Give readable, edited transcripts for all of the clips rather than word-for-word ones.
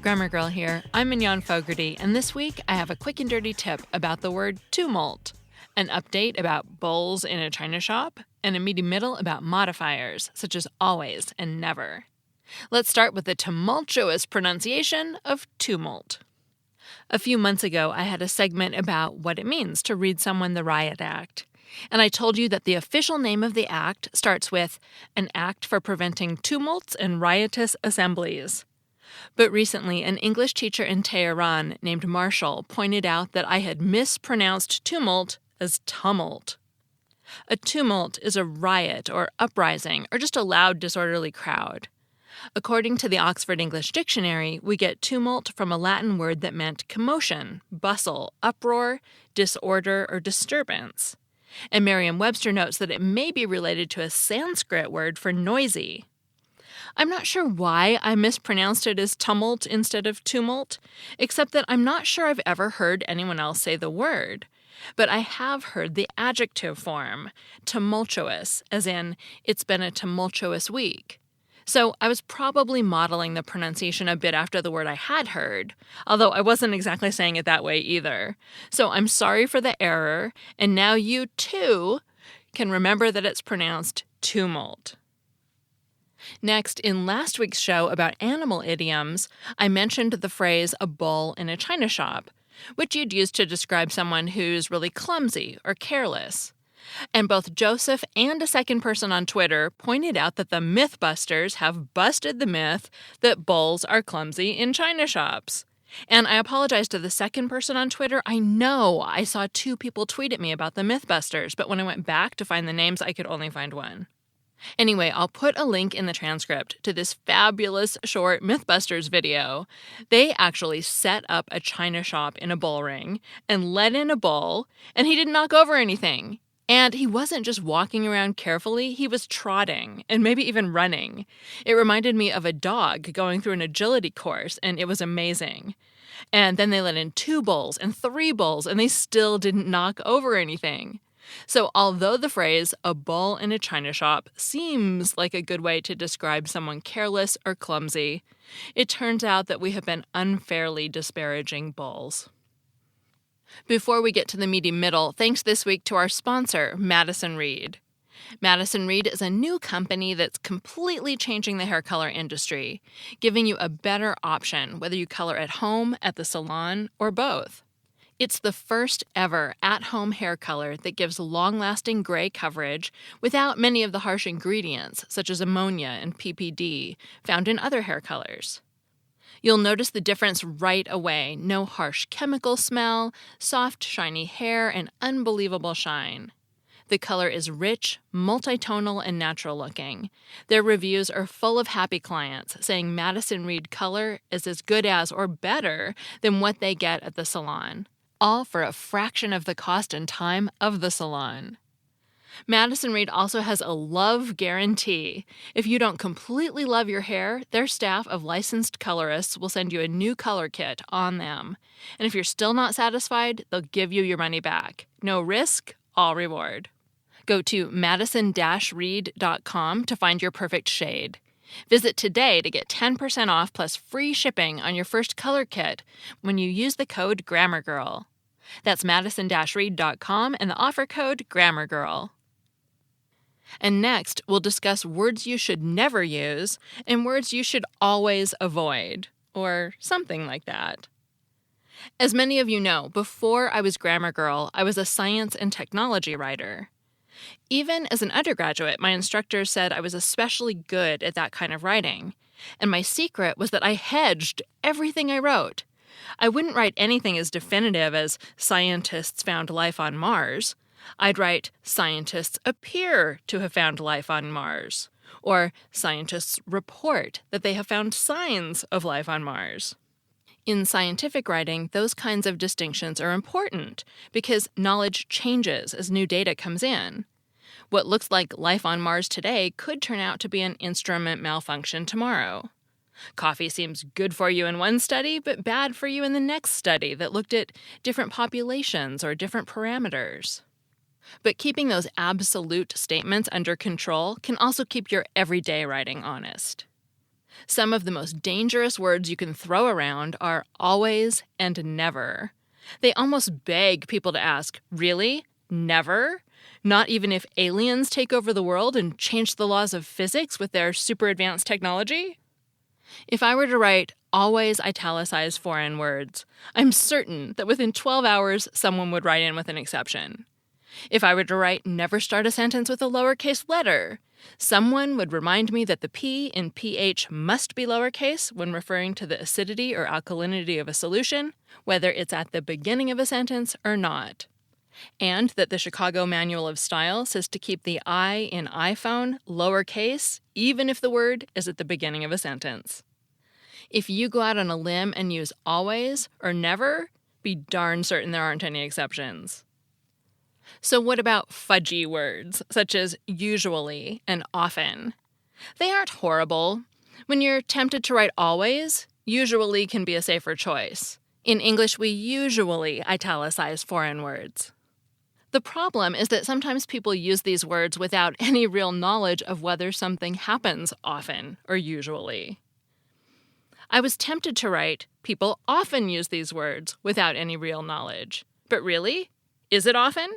Grammar Girl here. I'm Mignon Fogarty, and this week I have a quick and dirty tip about the word tumult, an update about bowls in a china shop, and a meaty middle about modifiers, such as always and never. Let's start with the tumultuous pronunciation of tumult. A few months ago, I had a segment about what it means to read someone the riot act. And I told you that the official name of the act starts with an act for preventing tumults and riotous assemblies. But recently, an English teacher in Tehran named Marshall pointed out that I had mispronounced tumult as tumult. A tumult is a riot or uprising or just a loud, disorderly crowd. According to the Oxford English Dictionary, we get tumult from a Latin word that meant commotion, bustle, uproar, disorder, or disturbance. And Merriam-Webster notes that it may be related to a Sanskrit word for noisy. I'm not sure why I mispronounced it as tumult instead of tumult, except that I'm not sure I've ever heard anyone else say the word. But I have heard the adjective form, tumultuous, as in, it's been a tumultuous week. So I was probably modeling the pronunciation a bit after the word I had heard, although I wasn't exactly saying it that way either. So I'm sorry for the error, and now you, too, can remember that it's pronounced tumult. Next, in last week's show about animal idioms, I mentioned the phrase a bull in a china shop, which you'd use to describe someone who's really clumsy or careless. And both Joseph and a second person on Twitter pointed out that the Mythbusters have busted the myth that bulls are clumsy in china shops. And I apologize to the second person on Twitter. I know I saw two people tweet at me about the Mythbusters, but when I went back to find the names, I could only find one. Anyway, I'll put a link in the transcript to this fabulous short Mythbusters video. They actually set up a china shop in a bull ring and let in a bull, and he didn't knock over anything. And he wasn't just walking around carefully, he was trotting and maybe even running. It reminded me of a dog going through an agility course, and it was amazing. And then they let in 2 bulls and 3 bulls, and they still didn't knock over anything. So although the phrase, a bull in a china shop, seems like a good way to describe someone careless or clumsy, it turns out that we have been unfairly disparaging bulls. Before we get to the meaty middle, thanks this week to our sponsor, Madison Reed. Madison Reed is a new company that's completely changing the hair color industry, giving you a better option whether you color at home, at the salon, or both. It's the first ever at-home hair color that gives long-lasting gray coverage without many of the harsh ingredients, such as ammonia and PPD, found in other hair colors. You'll notice the difference right away. No harsh chemical smell, soft, shiny hair, and unbelievable shine. The color is rich, multi-tonal, and natural-looking. Their reviews are full of happy clients saying Madison Reed color is as good as or better than what they get at the salon, all for a fraction of the cost and time of the salon. Madison Reed also has a love guarantee. If you don't completely love your hair, their staff of licensed colorists will send you a new color kit on them. And if you're still not satisfied, they'll give you your money back. No risk, all reward. Go to madison-reed.com to find your perfect shade. Visit today to get 10% off plus free shipping on your first color kit when you use the code GrammarGirl. That's madison-reed.com and the offer code GrammarGirl. And next, we'll discuss words you should never use and words you should always avoid, or something like that. As many of you know, before I was Grammar Girl, I was a science and technology writer. Even as an undergraduate, my instructors said I was especially good at that kind of writing, and my secret was that I hedged everything I wrote. I wouldn't write anything as definitive as scientists found life on Mars. I'd write, scientists appear to have found life on Mars, or scientists report that they have found signs of life on Mars. In scientific writing, those kinds of distinctions are important because knowledge changes as new data comes in. What looks like life on Mars today could turn out to be an instrument malfunction tomorrow. Coffee seems good for you in one study, but bad for you in the next study that looked at different populations or different parameters. But keeping those absolute statements under control can also keep your everyday writing honest. Some of the most dangerous words you can throw around are always and never. They almost beg people to ask, really? Never? Not even if aliens take over the world and change the laws of physics with their super advanced technology? If I were to write always italicized foreign words, I'm certain that within 12 hours someone would write in with an exception. If I were to write never start a sentence with a lowercase letter, someone would remind me that the P in pH must be lowercase when referring to the acidity or alkalinity of a solution, whether it's at the beginning of a sentence or not. And that the Chicago Manual of Style says to keep the I in iPhone lowercase, even if the word is at the beginning of a sentence. If you go out on a limb and use always or never, be darn certain there aren't any exceptions. So what about fudgy words, such as usually and often? They aren't horrible. When you're tempted to write always, usually can be a safer choice. In English, we usually italicize foreign words. The problem is that sometimes people use these words without any real knowledge of whether something happens often or usually. I was tempted to write, people often use these words without any real knowledge. But really? Is it often?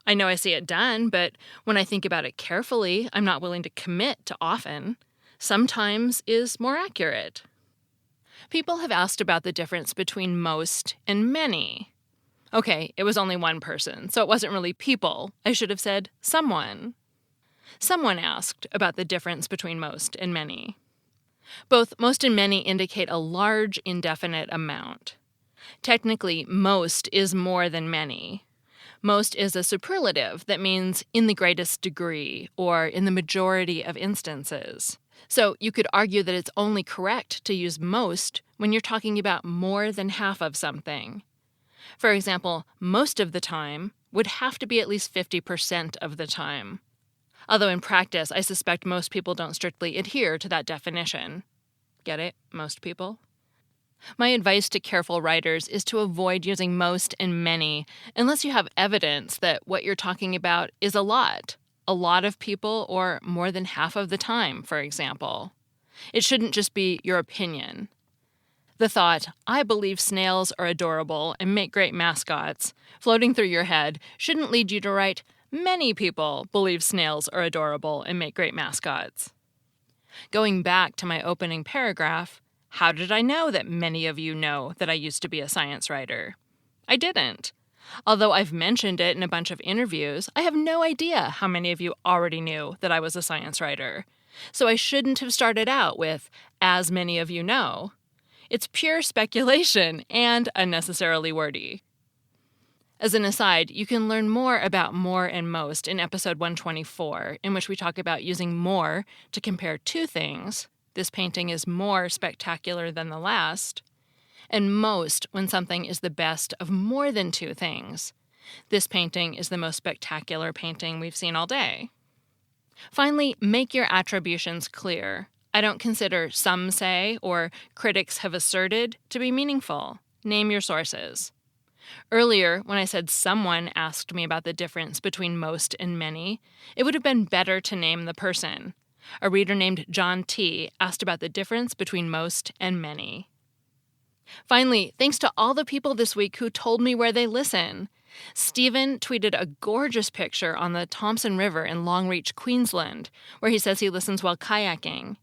I know I see it done, but when I think about it carefully, I'm not willing to commit to often. Sometimes is more accurate. People have asked about the difference between most and many. Okay, it was only one person, so it wasn't really people. I should have said someone. Someone asked about the difference between most and many. Both most and many indicate a large, indefinite amount. Technically, most is more than many. Most is a superlative that means in the greatest degree or in the majority of instances. So you could argue that it's only correct to use most when you're talking about more than half of something. For example, most of the time would have to be at least 50% of the time. Although in practice, I suspect most people don't strictly adhere to that definition. Get it? Most people? My advice to careful writers is to avoid using most and many unless you have evidence that what you're talking about is a lot of people or more than half of the time, for example. It shouldn't just be your opinion. The thought, I believe snails are adorable and make great mascots, floating through your head shouldn't lead you to write, many people believe snails are adorable and make great mascots. Going back to my opening paragraph, how did I know that many of you know that I used to be a science writer? I didn't. Although I've mentioned it in a bunch of interviews, I have no idea how many of you already knew that I was a science writer. So I shouldn't have started out with, as many of you know. It's pure speculation and unnecessarily wordy. As an aside, you can learn more about more and most in episode 124, in which we talk about using more to compare two things. This painting is more spectacular than the last. And most when something is the best of more than two things. This painting is the most spectacular painting we've seen all day. Finally, make your attributions clear. I don't consider some say or critics have asserted to be meaningful. Name your sources. Earlier, when I said someone asked me about the difference between most and many, it would have been better to name the person. A reader named John T. asked about the difference between most and many. Finally, thanks to all the people this week who told me where they listen. Stephen tweeted a gorgeous picture on the Thompson River in Longreach, Queensland, where he says he listens while kayaking.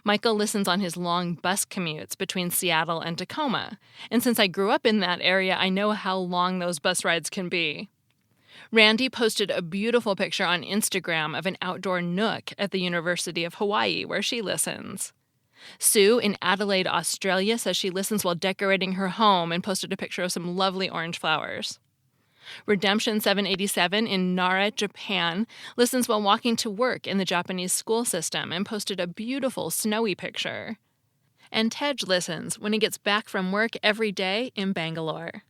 Michael listens on his long bus commutes between Seattle and Tacoma, and since I grew up in that area, I know how long those bus rides can be. Randy posted a beautiful picture on Instagram of an outdoor nook at the University of Hawaii where she listens. Sue in Adelaide, Australia says she listens while decorating her home and posted a picture of some lovely orange flowers. Redemption 787 in Nara, Japan, listens while walking to work in the Japanese school system and posted a beautiful snowy picture. And Tej listens when he gets back from work every day in Bangalore.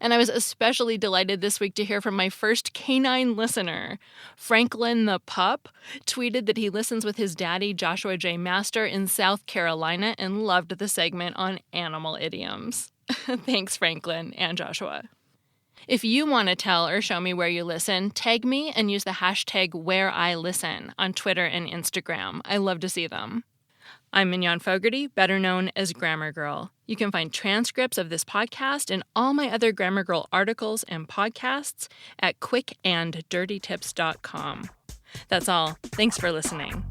And I was especially delighted this week to hear from my first canine listener. Franklin the pup tweeted that he listens with his daddy, Joshua J. Master, in South Carolina and loved the segment on animal idioms. Thanks, Franklin and Joshua. If you want to tell or show me where you listen, tag me and use the hashtag #WhereIListen on Twitter and Instagram. I love to see them. I'm Mignon Fogarty, better known as Grammar Girl. You can find transcripts of this podcast and all my other Grammar Girl articles and podcasts at quickanddirtytips.com. That's all. Thanks for listening.